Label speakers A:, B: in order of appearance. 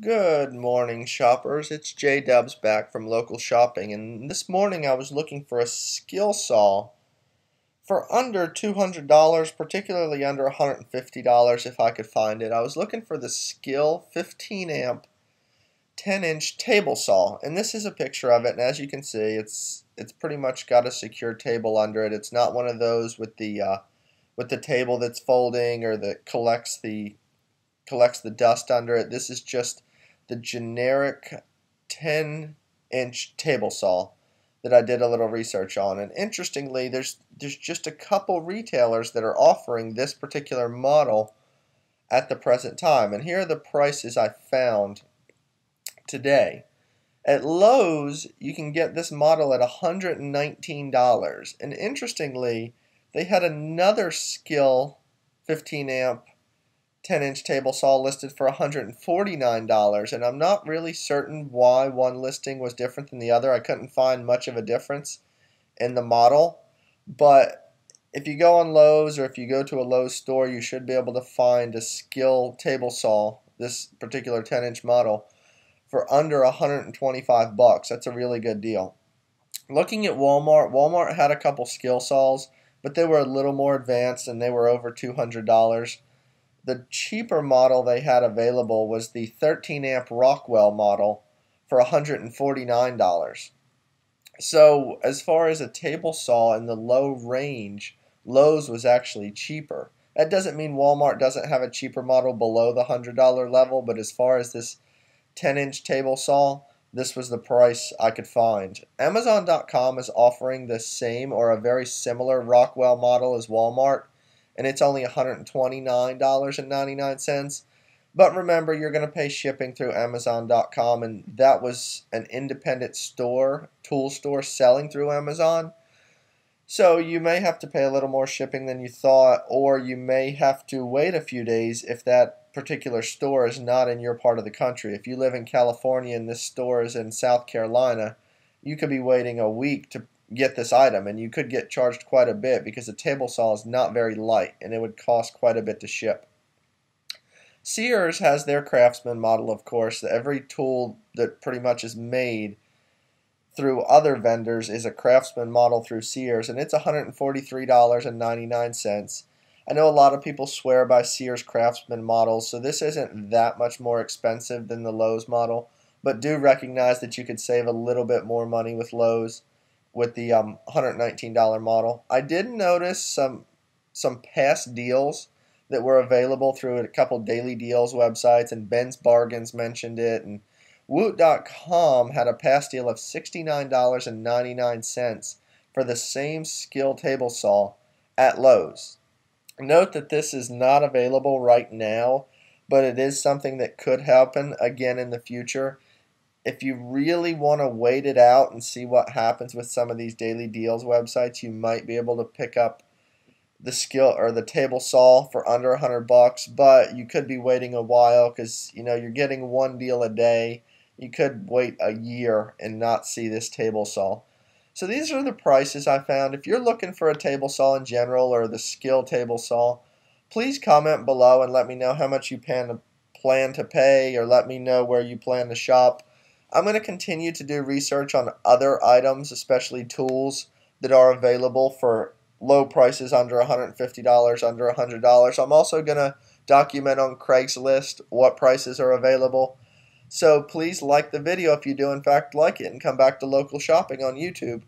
A: Good morning, shoppers. It's J Dubs back from local shopping, and this morning I was looking for a skill saw for under $200, particularly under $150 if I could find it. I was looking for the Skil 15 amp 10-inch table saw, and this is a picture of it. And as you can see, it's pretty much got a secure table under it. It's not one of those with the table that's folding or that collects the dust under it. This is just the generic 10-inch table saw that I did a little research on. And interestingly, there's just a couple retailers that are offering this particular model at the present time. And here are the prices I found today. At Lowe's, you can get this model at $119. And interestingly, they had another Skil 15 amp 10-inch table saw listed for $149, and I'm not really certain why one listing was different than the other. I couldn't find much of a difference in the model, but if you go on Lowe's or if you go to a Lowe's store, you should be able to find a Skil table saw, this particular 10-inch model, for under $125. That's a really good deal. Looking at Walmart, Walmart had a couple Skil saws, but they were a little more advanced and they were over $200. The cheaper model they had available was the 13 amp Rockwell model for $149. So as far as a table saw in the low range, Lowe's was actually cheaper. That doesn't mean Walmart doesn't have a cheaper model below the $100 level, but as far as this 10-inch table saw, this was the price I could find. Amazon.com is offering the same or a very similar Rockwell model as Walmart, and it's only $129.99. But remember, you're going to pay shipping through Amazon.com, and that was an independent store, tool store selling through Amazon. So you may have to pay a little more shipping than you thought, or you may have to wait a few days if that particular store is not in your part of the country. If you live in California and this store is in South Carolina, you could be waiting a week to get this item, and you could get charged quite a bit because a table saw is not very light and it would cost quite a bit to ship. Sears has their Craftsman model, of course. Every tool that pretty much is made through other vendors is a Craftsman model through Sears, and it's $143.99. I know a lot of people swear by Sears Craftsman models, so this isn't that much more expensive than the Lowe's model, but do recognize that you could save a little bit more money with Lowe's with the $119 model. I did notice some past deals that were available through a couple daily deals websites, and Ben's Bargains mentioned it, and Woot.com had a past deal of $69.99 for the same Skil table saw at Lowe's. Note that this is not available right now, but it is something that could happen again in the future. If you really want to wait it out and see what happens with some of these daily deals websites, you might be able to pick up the Skil or the table saw for under $100, but you could be waiting a while because you're getting one deal a day. You could wait a year and not see this table saw. So these are the prices I found. If you're looking for a table saw in general or the Skil table saw, please comment below and let me know how much you plan to pay, or let me know where you plan to shop. I'm going to continue to do research on other items, especially tools that are available for low prices under $150, under $100. I'm also going to document on Craigslist what prices are available. So please like the video if you do in fact like it, and come back to local shopping on YouTube.